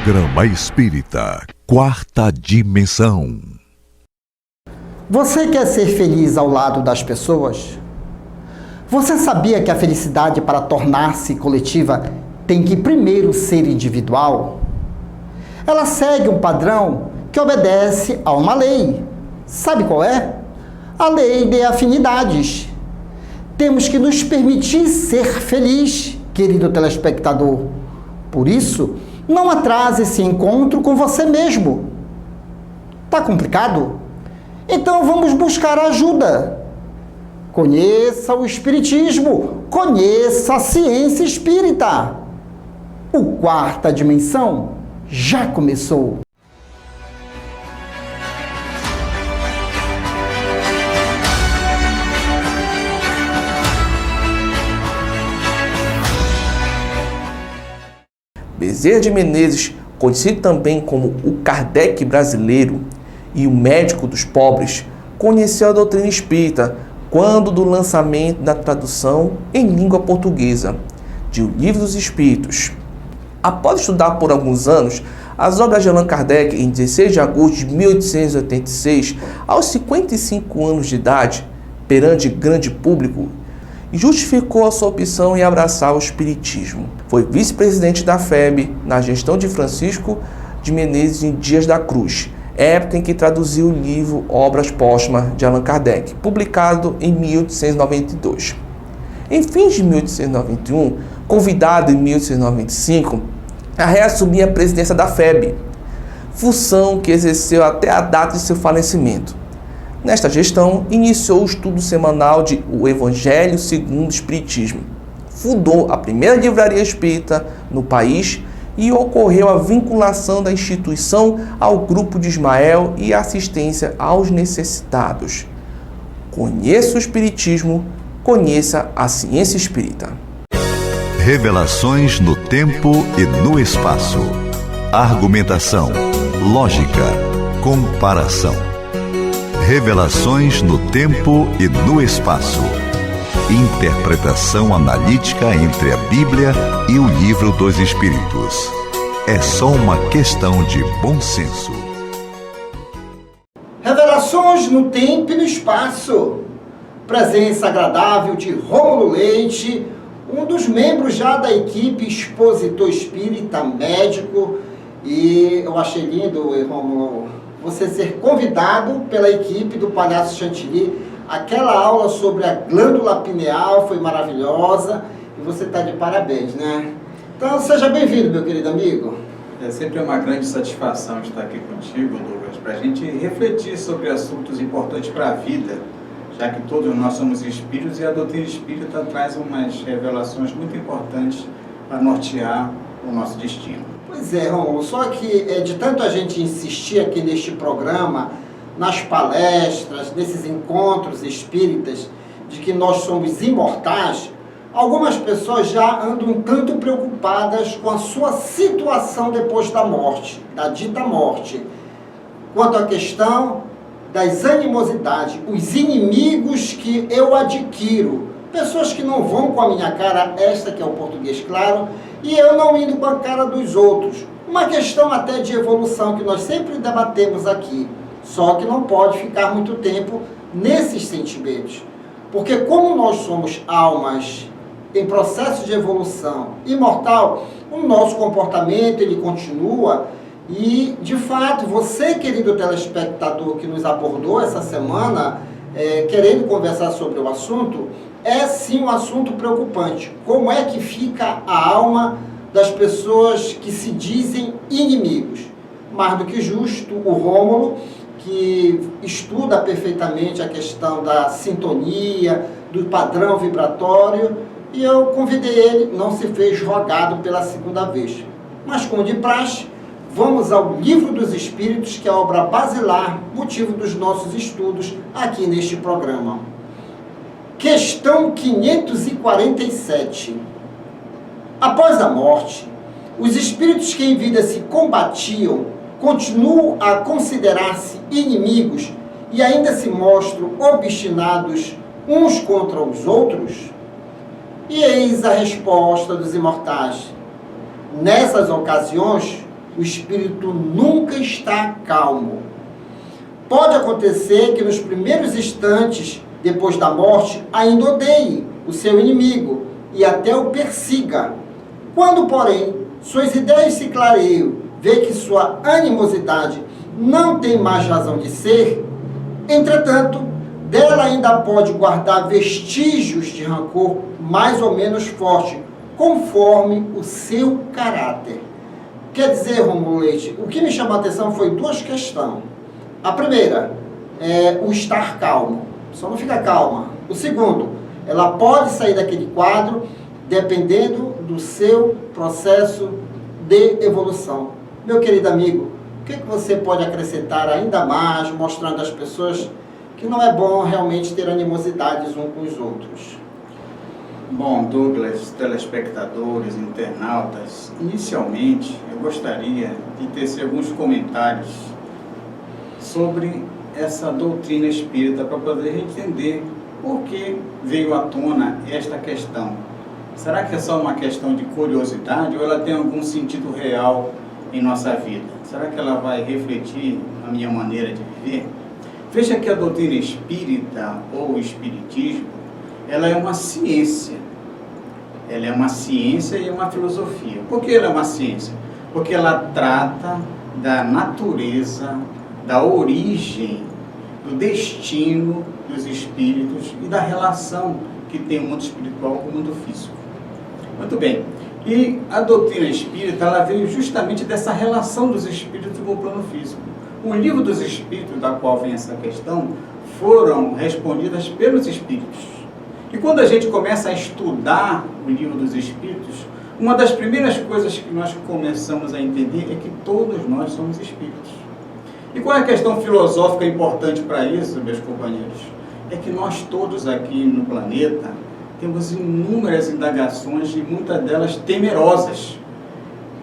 Programa Espírita Quarta Dimensão. Você quer ser feliz ao lado das pessoas? Você sabia que a felicidade, para tornar-se coletiva, tem que primeiro ser individual? Ela segue um padrão que obedece a uma lei. Sabe qual é? A lei de afinidades. Temos que nos permitir ser feliz, querido telespectador. Por isso, não atrase esse encontro com você mesmo. Tá complicado? Então vamos buscar ajuda. Conheça o Espiritismo, conheça a ciência espírita. O Quarta Dimensão já começou. Bezerra de Menezes, conhecido também como o Kardec brasileiro e o médico dos pobres, conheceu a doutrina espírita quando do lançamento da tradução em língua portuguesa de O Livro dos Espíritos. Após estudar por alguns anos as obras de Allan Kardec, em 16 de agosto de 1886, aos 55 anos de idade, perante grande público, justificou a sua opção em abraçar o Espiritismo. Foi vice-presidente da FEB na gestão de Francisco de Menezes em Dias da Cruz, época em que traduziu o livro Obras Póstumas de Allan Kardec, publicado em 1892. Em fins de 1891, convidado em 1895 a reassumir a presidência da FEB, função que exerceu até a data de seu falecimento. Nesta gestão, iniciou o estudo semanal de O Evangelho segundo o Espiritismo. Fundou a primeira livraria espírita no país e ocorreu a vinculação da instituição ao Grupo de Ismael e a assistência aos necessitados. Conheça o Espiritismo, conheça a ciência espírita. Revelações no tempo e no espaço. Argumentação, lógica, comparação. Revelações no tempo e no espaço. Interpretação analítica entre a Bíblia e o Livro dos Espíritos. É só uma questão de bom senso. Revelações no tempo e no espaço. Presença agradável de Rômulo Leite, um dos membros já da equipe expositor espírita, médico. E eu achei lindo, Rômulo, você ser convidado pela equipe do Palhaço Chantilly. Aquela aula sobre a glândula pineal foi maravilhosa e você está de parabéns, né? Então, seja bem-vindo, meu querido amigo. É sempre uma grande satisfação estar aqui contigo, Douglas, para a gente refletir sobre assuntos importantes para a vida, já que todos nós somos espíritos e a doutrina espírita traz umas revelações muito importantes para nortear o nosso destino. Pois é, Rômulo, só que de tanto a gente insistir aqui neste programa, nas palestras, nesses encontros espíritas, de que nós somos imortais, algumas pessoas já andam um tanto preocupadas com a sua situação depois da morte, da dita morte. Quanto à questão das animosidades, os inimigos que eu adquiro, pessoas que não vão com a minha cara, esta que é o português claro, e eu não indo com a cara dos outros. Uma questão até de evolução que nós sempre debatemos aqui, só que não pode ficar muito tempo nesses sentimentos. Porque como nós somos almas em processo de evolução imortal, o nosso comportamento ele continua e, de fato, você, querido telespectador que nos abordou essa semana, querendo conversar sobre o assunto, é sim um assunto preocupante. Como é que fica a alma das pessoas que se dizem inimigos? Mais do que justo, o Rômulo, que estuda perfeitamente a questão da sintonia, do padrão vibratório, e eu convidei ele, não se fez rogado pela segunda vez. Mas, como de praxe, vamos ao Livro dos Espíritos, que é a obra basilar, motivo dos nossos estudos aqui neste programa. Questão 547. Após a morte, os espíritos que em vida se combatiam continuam a considerar-se inimigos e ainda se mostram obstinados uns contra os outros? E eis a resposta dos imortais. Nessas ocasiões, o espírito nunca está calmo. Pode acontecer que nos primeiros instantes depois da morte ainda odeie o seu inimigo e até o persiga. Quando, porém, suas ideias se clareiam, vê que sua animosidade não tem mais razão de ser, entretanto, dela ainda pode guardar vestígios de rancor mais ou menos forte, conforme o seu caráter. Quer dizer, Rômulo Leite, o que me chamou a atenção foi duas questões. A primeira é o estar calmo, só não fica calma. O segundo, ela pode sair daquele quadro dependendo do seu processo de evolução. Meu querido amigo, o que você pode acrescentar ainda mais, mostrando às pessoas que não é bom realmente ter animosidades uns com os outros? Bom, Douglas, telespectadores, internautas, inicialmente eu gostaria de tecer alguns comentários sobre essa doutrina espírita para poder entender por que veio à tona esta questão. Será que é só uma questão de curiosidade ou ela tem algum sentido real em nossa vida? Será que ela vai refletir a minha maneira de viver? Veja que a doutrina espírita ou espiritismo, ela é uma ciência. Ela é uma ciência e uma filosofia. Por que ela é uma ciência? Porque ela trata da natureza, da origem, do destino dos espíritos e da relação que tem o mundo espiritual com o mundo físico. Muito bem. E a doutrina espírita, ela veio justamente dessa relação dos espíritos com o plano físico. O livro dos espíritos, da qual vem essa questão, foram respondidas pelos espíritos. E quando a gente começa a estudar o livro dos espíritos, uma das primeiras coisas que nós começamos a entender é que todos nós somos espíritos. E qual é a questão filosófica importante para isso, meus companheiros? É que nós todos aqui no planeta temos inúmeras indagações e muitas delas temerosas.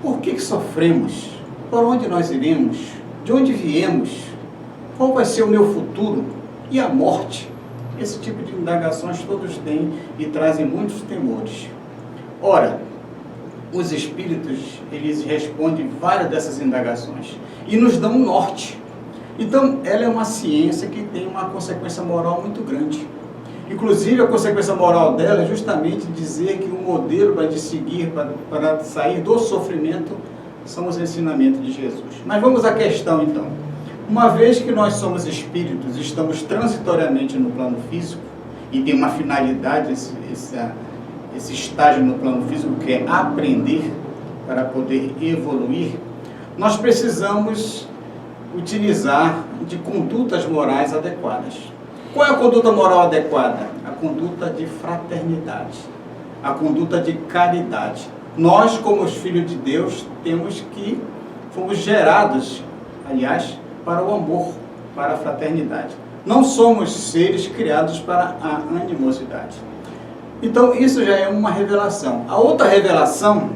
Por que sofremos? Para onde nós iremos? De onde viemos? Qual vai ser o meu futuro? E a morte? Esse tipo de indagações todos têm e trazem muitos temores. Ora, os espíritos, eles respondem várias dessas indagações e nos dão um norte. Então, ela é uma ciência que tem uma consequência moral muito grande. Inclusive, a consequência moral dela é justamente dizer que o modelo para de seguir, para sair do sofrimento, são os ensinamentos de Jesus. Mas vamos à questão, então. Uma vez que nós somos espíritos, estamos transitoriamente no plano físico, e tem uma finalidade, esse estágio no plano físico, que é aprender para poder evoluir, nós precisamos utilizar de condutas morais adequadas. Qual é a conduta moral adequada? A conduta de fraternidade, a conduta de caridade. Nós, como os filhos de Deus, fomos gerados, aliás, para o amor, para a fraternidade. Não somos seres criados para a animosidade. Então, isso já é uma revelação. A outra revelação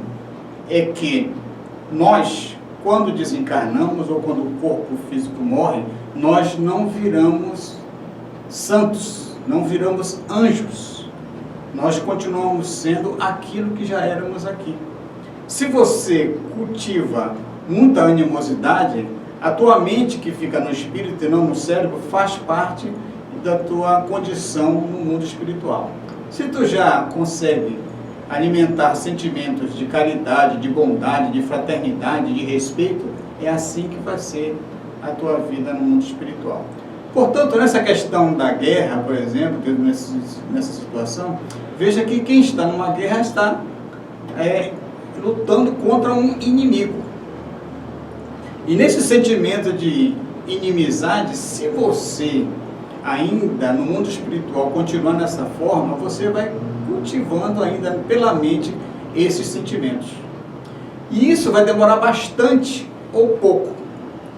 é que nós, quando desencarnamos ou quando o corpo físico morre, nós não viramos santos, não viramos anjos. Nós continuamos sendo aquilo que já éramos aqui. Se você cultiva muita animosidade, a tua mente, que fica no espírito e não no cérebro, faz parte da tua condição no mundo espiritual. Se tu já consegue alimentar sentimentos de caridade, de bondade, de fraternidade, de respeito, é assim que vai ser a tua vida no mundo espiritual. Portanto, nessa questão da guerra, por exemplo, nessa situação, veja que quem está numa guerra está lutando contra um inimigo. E nesse sentimento de inimizade, se você ainda no mundo espiritual continuar dessa forma, você vai cultivando ainda pela mente esses sentimentos. E isso vai demorar bastante ou pouco.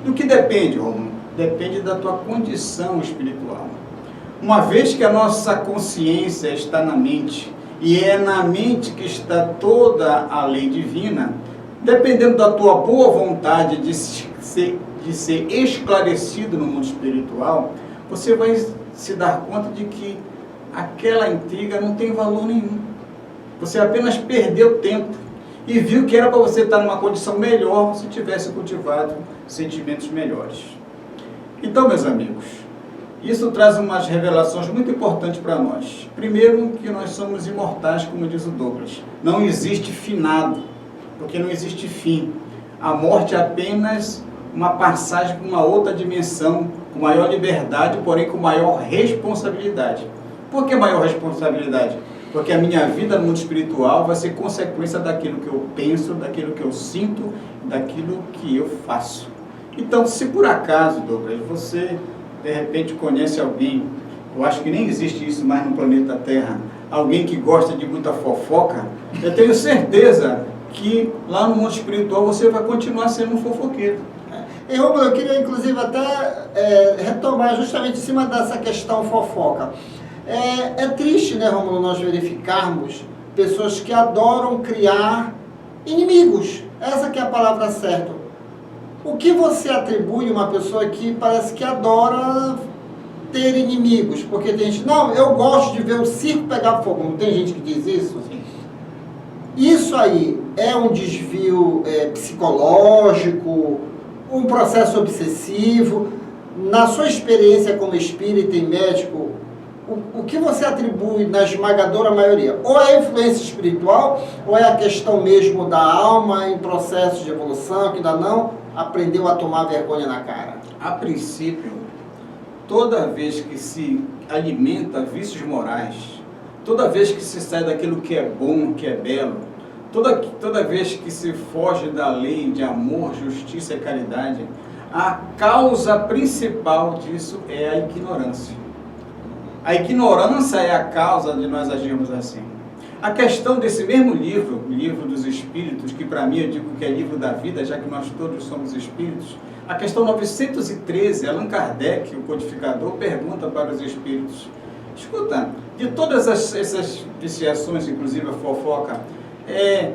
Do que depende, Romulo? Depende da tua condição espiritual. Uma vez que a nossa consciência está na mente, e é na mente que está toda a lei divina, dependendo da tua boa vontade de ser esclarecido no mundo espiritual, você vai se dar conta de que aquela intriga não tem valor nenhum. Você apenas perdeu tempo. e viu que era para você estar numa condição melhor se tivesse cultivado sentimentos melhores. Então, meus amigos, isso traz umas revelações muito importantes para nós. Primeiro, que nós somos imortais, como diz o Douglas. Não existe finado, porque não existe fim. A morte é apenas uma passagem para uma outra dimensão, com maior liberdade, porém com maior responsabilidade. Por que maior responsabilidade? Porque a minha vida no mundo espiritual vai ser consequência daquilo que eu penso, daquilo que eu sinto, daquilo que eu faço. Então, se por acaso, Douglas, você de repente conhece alguém, eu acho que nem existe isso mais no planeta Terra, alguém que gosta de muita fofoca, eu tenho certeza que lá no mundo espiritual você vai continuar sendo um fofoqueiro. E Rômulo, eu queria inclusive até retomar justamente em cima dessa questão fofoca. É triste, né, Rômulo, nós verificarmos pessoas que adoram criar inimigos. Essa que é a palavra certa. O que você atribui uma pessoa que parece que adora ter inimigos? Porque tem gente, não, eu gosto de ver o circo pegar fogo. Não tem gente que diz isso? Sim. Isso aí é um desvio psicológico, um processo obsessivo? Na sua experiência como espírita e médico, o que você atribui na esmagadora maioria? Ou é a influência espiritual, ou é a questão mesmo da alma em processo de evolução, que ainda não aprendeu a tomar vergonha na cara? A princípio, toda vez que se alimenta vícios morais, toda vez que se sai daquilo que é bom, que é belo, toda vez que se foge da lei de amor, justiça e caridade, a causa principal disso é a ignorância. A ignorância é a causa de nós agirmos assim. A questão desse mesmo livro, o livro dos Espíritos, que para mim eu digo que é livro da vida, já que nós todos somos espíritos, a questão 913, Allan Kardec, o codificador, pergunta para os espíritos: escuta, de todas essas viciações, inclusive a fofoca,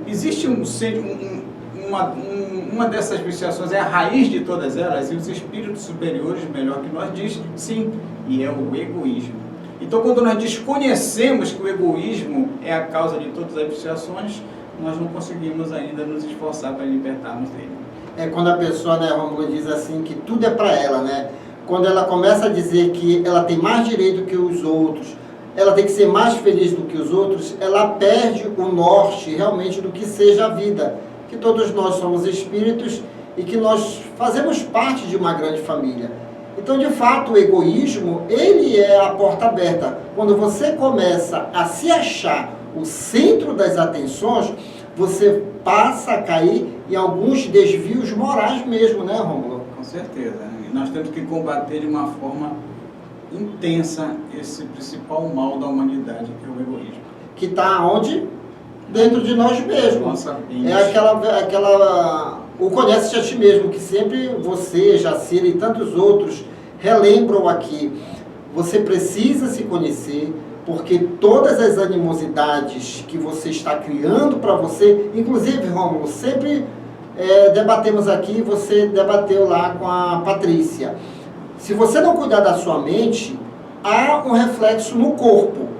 existe uma dessas viciações, é a raiz de todas elas, e os espíritos superiores, melhor que nós, diz sim, e é o egoísmo. Então, quando nós desconhecemos que o egoísmo é a causa de todas as viciações, nós não conseguimos ainda nos esforçar para libertarmos dele. É quando a pessoa, né, Rômulo, diz assim que tudo é para ela, né? Quando ela começa a dizer que ela tem mais direito que os outros, ela tem que ser mais feliz do que os outros, ela perde o norte realmente do que seja a vida. Que todos nós somos espíritos e que nós fazemos parte de uma grande família. Então, de fato, o egoísmo, ele é a porta aberta. Quando você começa a se achar o centro das atenções, você passa a cair em alguns desvios morais mesmo, né, Rômulo? Com certeza. E nós temos que combater de uma forma intensa esse principal mal da humanidade, que é o egoísmo. Que está onde? Dentro de nós mesmos. Nossa, o conhece-te a ti mesmo, que sempre você, Jacira e tantos outros relembram aqui. Você precisa se conhecer, porque todas as animosidades que você está criando para você, inclusive, Rômulo, sempre debatemos aqui, você debateu lá com a Patrícia. Se você não cuidar da sua mente, há um reflexo no corpo.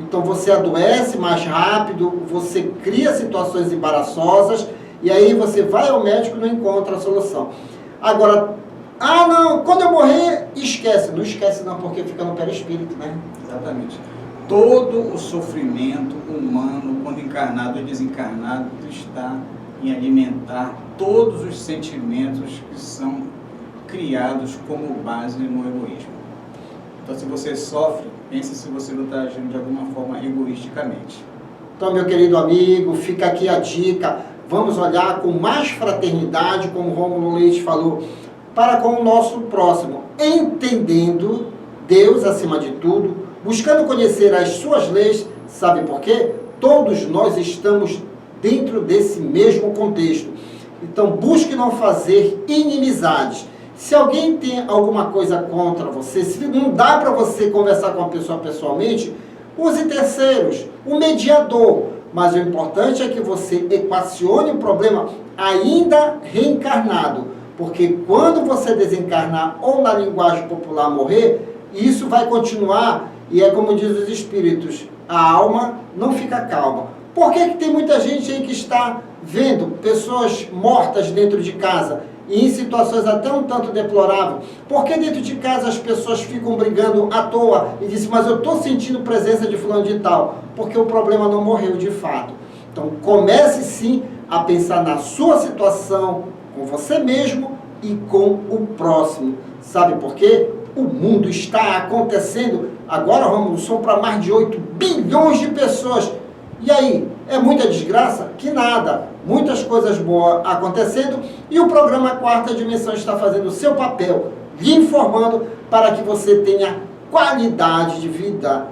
Então você adoece mais rápido, você cria situações embaraçosas, e aí você vai ao médico e não encontra a solução. Agora, não, quando eu morrer, esquece. Não esquece não, porque fica no perispírito, né? Exatamente. Todo o sofrimento humano, quando encarnado e desencarnado, está em alimentar todos os sentimentos que são criados como base no egoísmo. Então, se você sofre, pense se você não está agindo de alguma forma egoisticamente. Então, meu querido amigo, fica aqui a dica. Vamos olhar com mais fraternidade, como o Rômulo Leite falou, para com o nosso próximo, entendendo Deus acima de tudo, buscando conhecer as suas leis. Sabe por quê? Todos nós estamos dentro desse mesmo contexto. Então, busque não fazer inimizades. Se alguém tem alguma coisa contra você, se não dá para você conversar com a pessoa pessoalmente, use terceiros, um mediador. Mas o importante é que você equacione o problema ainda reencarnado. Porque quando você desencarnar ou na linguagem popular morrer, isso vai continuar. E é como diz os espíritos, a alma não fica calma. Por que tem muita gente aí que está vendo pessoas mortas dentro de casa e em situações até um tanto deploráveis? Por que dentro de casa as pessoas ficam brigando à toa e dizem, mas eu estou sentindo presença de fulano de tal? Porque o problema não morreu de fato. Então comece sim a pensar na sua situação, com você mesmo e com o próximo. Sabe por quê? O mundo está acontecendo. Agora, Romulo, são para mais de 8 bilhões de pessoas. E aí, é muita desgraça? Que nada. Muitas coisas boas acontecendo e o programa Quarta Dimensão está fazendo o seu papel, lhe informando para que você tenha qualidade de vida.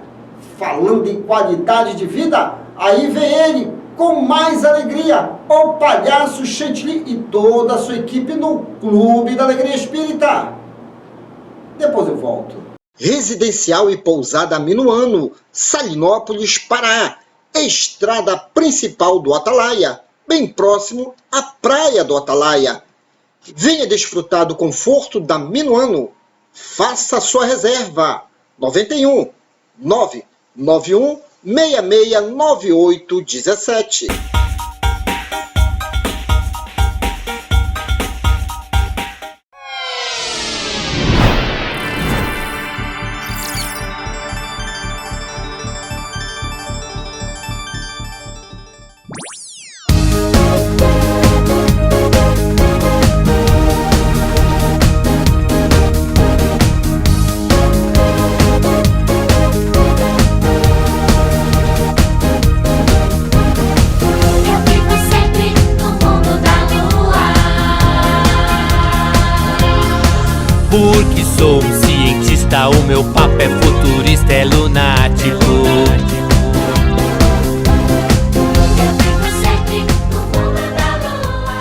Falando em qualidade de vida, aí vem ele, com mais alegria, o Palhaço Chantilly e toda a sua equipe no Clube da Alegria Espírita. Depois eu volto. Residencial e pousada Minuano, Salinópolis, Pará. Estrada principal do Atalaia, bem próximo à praia do Atalaia. Venha desfrutar do conforto da Minuano. Faça sua reserva. 91 991 669817. Porque sou um cientista, o meu papo é futurista, é lunático. Eu fico sempre no mundo da lua.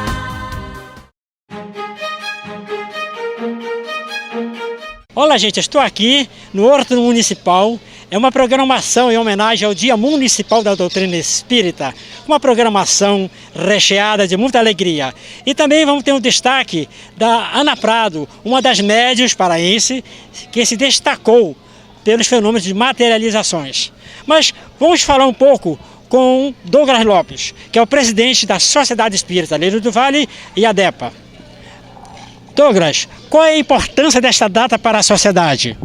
Olá, gente, eu estou aqui no Horto Municipal. É uma programação em homenagem ao Dia Municipal da Doutrina Espírita. Uma programação recheada de muita alegria. E também vamos ter um destaque da Ana Prado, uma das médiuns paraense que se destacou pelos fenômenos de materializações. Mas vamos falar um pouco com Douglas Lopes, que é o presidente da Sociedade Espírita Lírio do Vale e ADEPA. Douglas, qual é a importância desta data para a sociedade?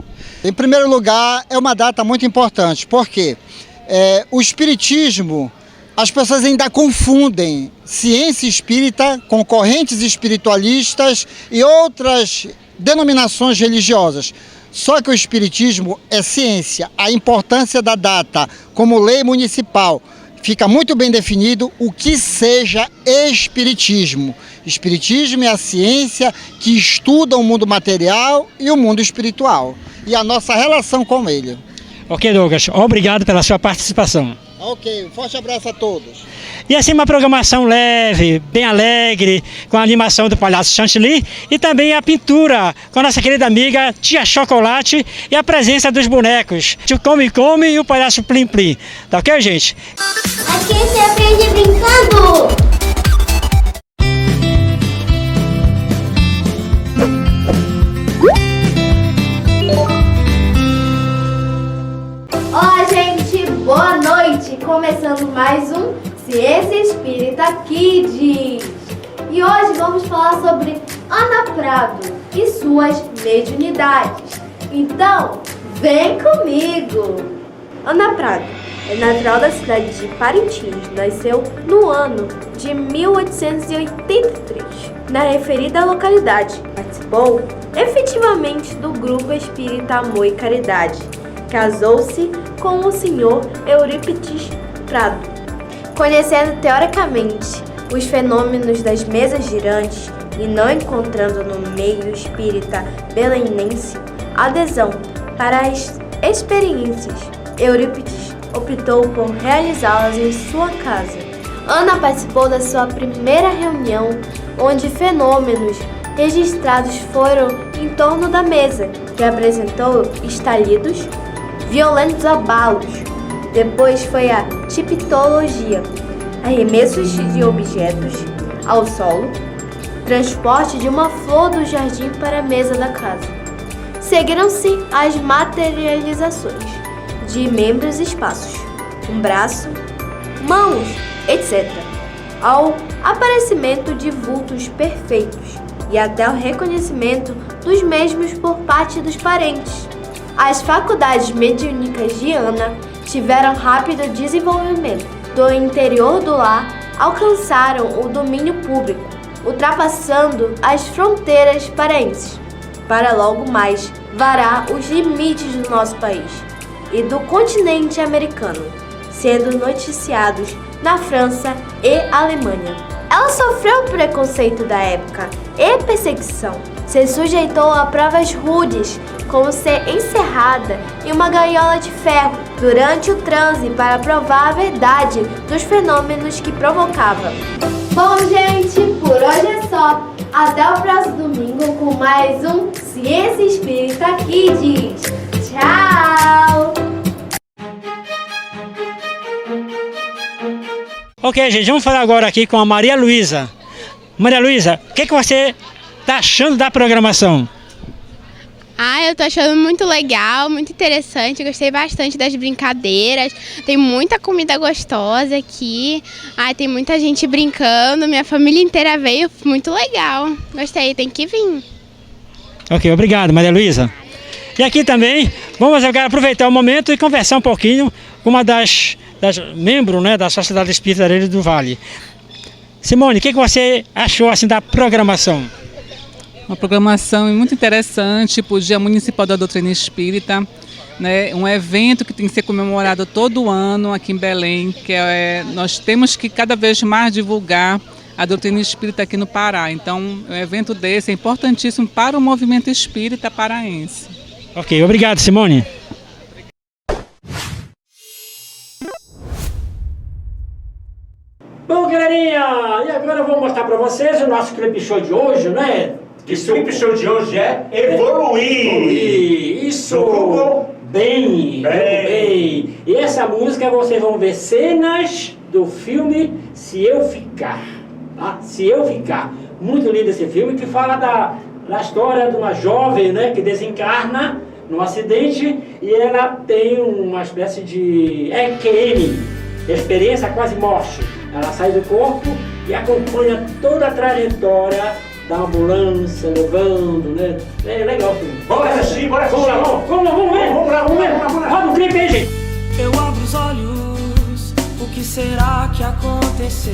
Em primeiro lugar, é uma data muito importante, porque o Espiritismo, as pessoas ainda confundem ciência espírita com correntes espiritualistas e outras denominações religiosas. Só que o Espiritismo é ciência. A importância da data como lei municipal fica muito bem definido o que seja Espiritismo. Espiritismo é a ciência que estuda o mundo material e o mundo espiritual e a nossa relação com ele. Ok, Douglas, obrigado pela sua participação. Ok, um forte abraço a todos. E assim uma programação leve, bem alegre, com a animação do Palhaço Chantilly e também a pintura com a nossa querida amiga Tia Chocolate e a presença dos bonecos, o Come Come e o Palhaço Plim Plim. Tá ok, gente? Aqui se aprende brincando. Olá, gente, boa noite! Começando mais um Ciência Espírita Kids. E hoje vamos falar sobre Ana Prado e suas mediunidades. Então, vem comigo! Ana Prado é natural da cidade de Parintins. Nasceu no ano de 1883, na referida localidade. Participou efetivamente do grupo espírita Amor e Caridade. Casou-se com o senhor Eurípides Prado. Conhecendo teoricamente os fenômenos das mesas girantes e não encontrando no meio espírita belenense adesão para as experiências, Eurípides optou por realizá-las em sua casa. Ana participou da sua primeira reunião, onde fenômenos registrados foram em torno da mesa, que apresentou estalidos, violentos abalos. Depois foi a tipitologia, arremessos de objetos ao solo, transporte de uma flor do jardim para a mesa da casa. Seguiram-se as materializações de membros e espaços, um braço, mãos, etc., ao aparecimento de vultos perfeitos e até o reconhecimento dos mesmos por parte dos parentes. As faculdades mediúnicas de Ana tiveram rápido desenvolvimento. Do interior do lar, alcançaram o domínio público, ultrapassando as fronteiras paraenses, para logo mais varar os limites do nosso país e do continente americano, sendo noticiados na França e Alemanha. Ela sofreu o preconceito da época e perseguição. Se sujeitou a provas rudes, como ser encerrada em uma gaiola de ferro durante o transe para provar a verdade dos fenômenos que provocava. Bom, gente, por hoje é só. Até o próximo domingo com mais um Ciência Espírita Kids. Tchau! Ok, gente, vamos falar agora aqui com a Maria Luísa. Maria Luísa, o que você está achando da programação? Eu tô achando muito legal, muito interessante, gostei bastante das brincadeiras, tem muita comida gostosa aqui, tem muita gente brincando, minha família inteira veio, muito legal, gostei, tem que vir. Ok, obrigado, Maria Luísa. E aqui também, vamos agora aproveitar o momento e conversar um pouquinho com uma das membros, né, da Sociedade Espírita Areia do Vale. Simone, o que você achou assim da programação? Uma programação muito interessante para o Dia Municipal da Doutrina Espírita, né? Um evento que tem que ser comemorado todo ano aqui em Belém, que nós temos que cada vez mais divulgar a doutrina espírita aqui no Pará. Então, um evento desse é importantíssimo para o movimento espírita paraense. Ok, obrigado, Simone. Bom, galerinha, e agora eu vou mostrar para vocês o nosso clipe show de hoje, né? O clipe show de hoje é Evoluir. Isso! Bem. E essa música vocês vão ver cenas do filme Se Eu Ficar. Tá? Se Eu Ficar. Muito lindo esse filme, que fala da história de uma jovem, né, que desencarna num acidente e ela tem uma espécie de EQM, experiência quase morte. Ela sai do corpo e acompanha toda a trajetória da ambulância, levando, né? É legal o filme. Bora assistir, bora assistir. Vamos ver. Vamos o clipe aí, gente. Eu abro os olhos, o que será que aconteceu?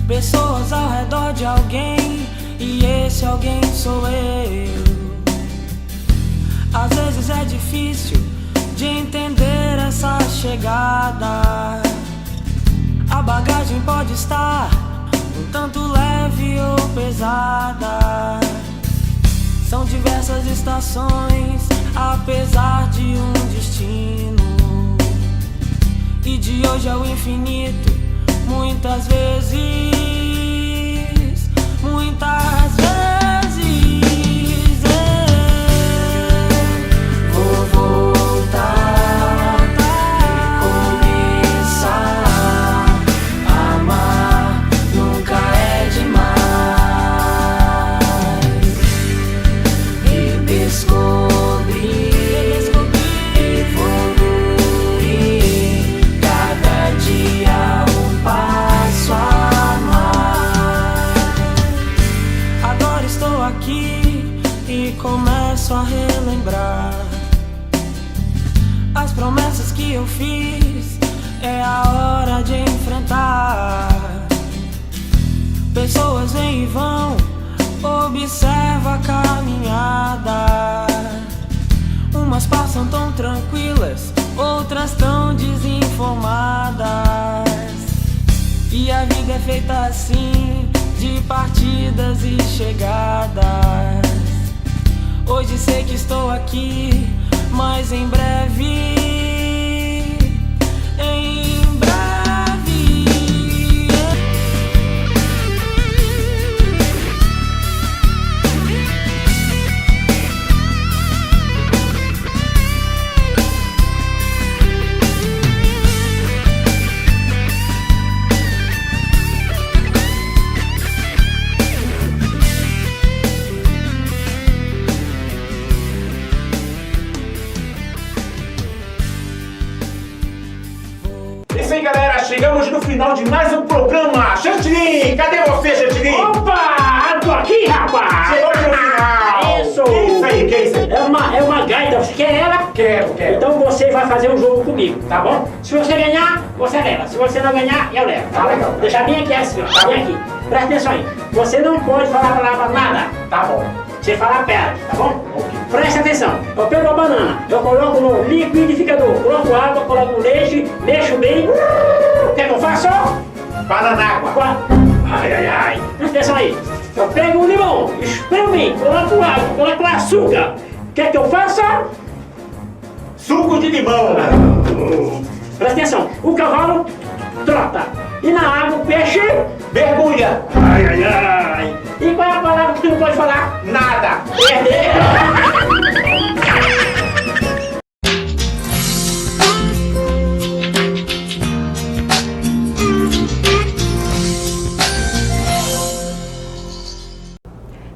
Pessoas ao redor de alguém, e esse alguém sou eu. Às vezes é difícil de entender essa chegada. A bagagem pode estar um tanto leve ou pesada. São diversas estações, apesar de um destino. E de hoje ao infinito, muitas vezes, eu vou voltar e começar. Amar nunca é demais. E descobrir, evoluir, cada dia um passo a mais. Agora estou aqui e começo a relembrar as promessas que eu fiz. É a hora de enfrentar. Pessoas vêm e vão, observa a caminhada. Umas passam tão tranquilas, outras tão desinformadas. E a vida é feita assim, de partidas e chegadas. Hoje sei que estou aqui, mas em breve, final de mais um programa. Chantilly, cadê você, Chantilly? Opa, tô aqui, rapaz. Chegou pro final. Isso. Que isso aí, que isso aí? É uma gaita, você quer ela? Quero. Então você vai fazer um jogo comigo, tá bom? Se você ganhar, você leva. Se você não ganhar, eu levo. Tá legal. Deixa bem aqui assim, ó. Tá bem aqui. Presta atenção aí. Você não pode falar a palavra nada. Tá bom. Você fala perde, tá bom? Presta atenção. Eu pego a banana, eu coloco no liquidificador, coloco água, coloco leite, mexo bem. O que eu faço? Banana água. Ai. Presta atenção aí. Eu pego um limão, espremo bem, coloco água, coloco açúcar. O que eu faço? Suco de limão. Presta atenção. O cavalo trota. E na água o peixe mergulha. Ai. E qual é a palavra que tu não pode falar? Nada. Perder.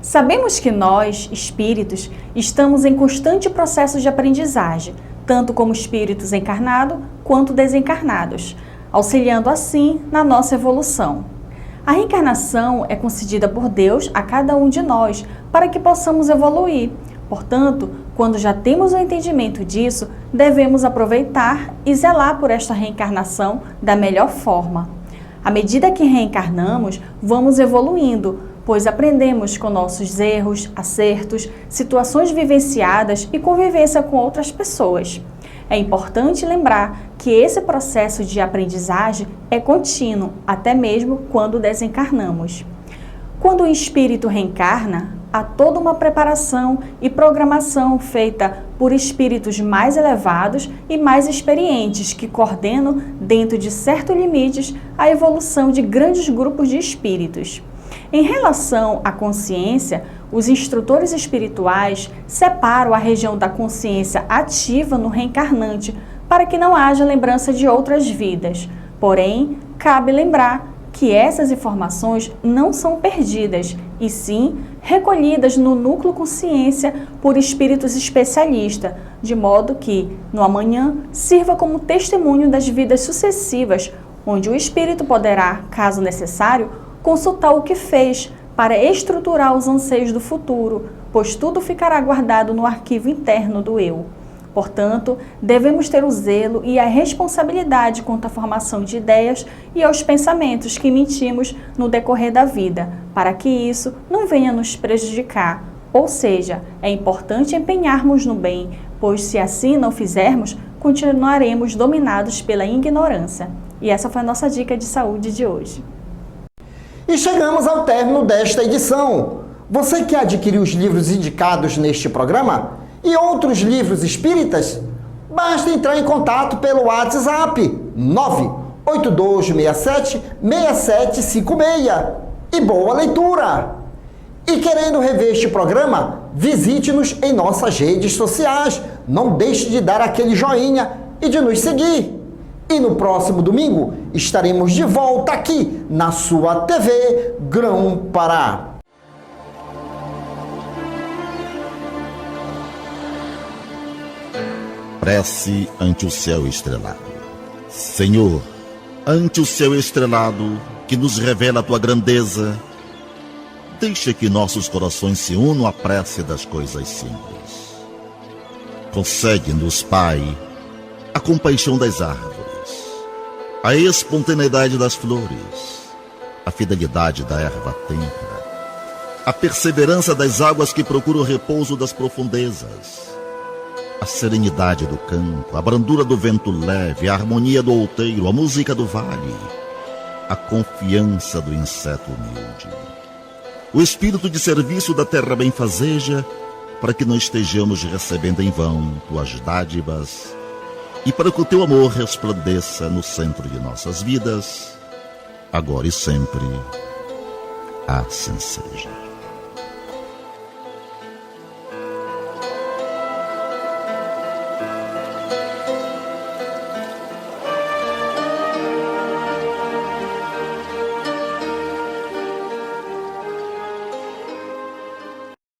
Sabemos que nós, espíritos, estamos em constante processo de aprendizagem, tanto como espíritos encarnados quanto desencarnados, auxiliando assim na nossa evolução. A reencarnação é concedida por Deus a cada um de nós para que possamos evoluir. Portanto, quando já temos o entendimento disso, devemos aproveitar e zelar por esta reencarnação da melhor forma. À medida que reencarnamos, vamos evoluindo, pois aprendemos com nossos erros, acertos, situações vivenciadas e convivência com outras pessoas. É importante lembrar que esse processo de aprendizagem é contínuo, até mesmo quando desencarnamos. Quando o espírito reencarna, há toda uma preparação e programação feita por espíritos mais elevados e mais experientes que coordenam, dentro de certos limites, a evolução de grandes grupos de espíritos. Em relação à consciência, os instrutores espirituais separam a região da consciência ativa no reencarnante para que não haja lembrança de outras vidas. Porém, cabe lembrar que essas informações não são perdidas, e sim recolhidas no núcleo consciência por espíritos especialistas, de modo que, no amanhã, sirva como testemunho das vidas sucessivas, onde o espírito poderá, caso necessário, consultar o que fez para estruturar os anseios do futuro, pois tudo ficará guardado no arquivo interno do eu. Portanto, devemos ter o zelo e a responsabilidade quanto à formação de ideias e aos pensamentos que emitimos no decorrer da vida, para que isso não venha nos prejudicar. Ou seja, é importante empenharmos no bem, pois se assim não fizermos, continuaremos dominados pela ignorância. E essa foi a nossa dica de saúde de hoje. E chegamos ao término desta edição. Você quer adquirir os livros indicados neste programa e outros livros espíritas? Basta entrar em contato pelo WhatsApp 98267-6756. E boa leitura! E querendo rever este programa, visite-nos em nossas redes sociais. Não deixe de dar aquele joinha e de nos seguir. E no próximo domingo estaremos de volta aqui na sua TV Grão-Pará. Prece ante o céu estrelado. Senhor, ante o céu estrelado que nos revela a tua grandeza, deixa que nossos corações se unam à prece das coisas simples. Concede-nos, Pai, a compaixão das árvores, a espontaneidade das flores, a fidelidade da erva tenra, a perseverança das águas que procuram o repouso das profundezas, a serenidade do campo, a brandura do vento leve, a harmonia do outeiro, a música do vale, a confiança do inseto humilde, o espírito de serviço da terra benfazeja, para que não estejamos recebendo em vão tuas dádivas, e para que o teu amor resplandeça no centro de nossas vidas, agora e sempre. Assim seja.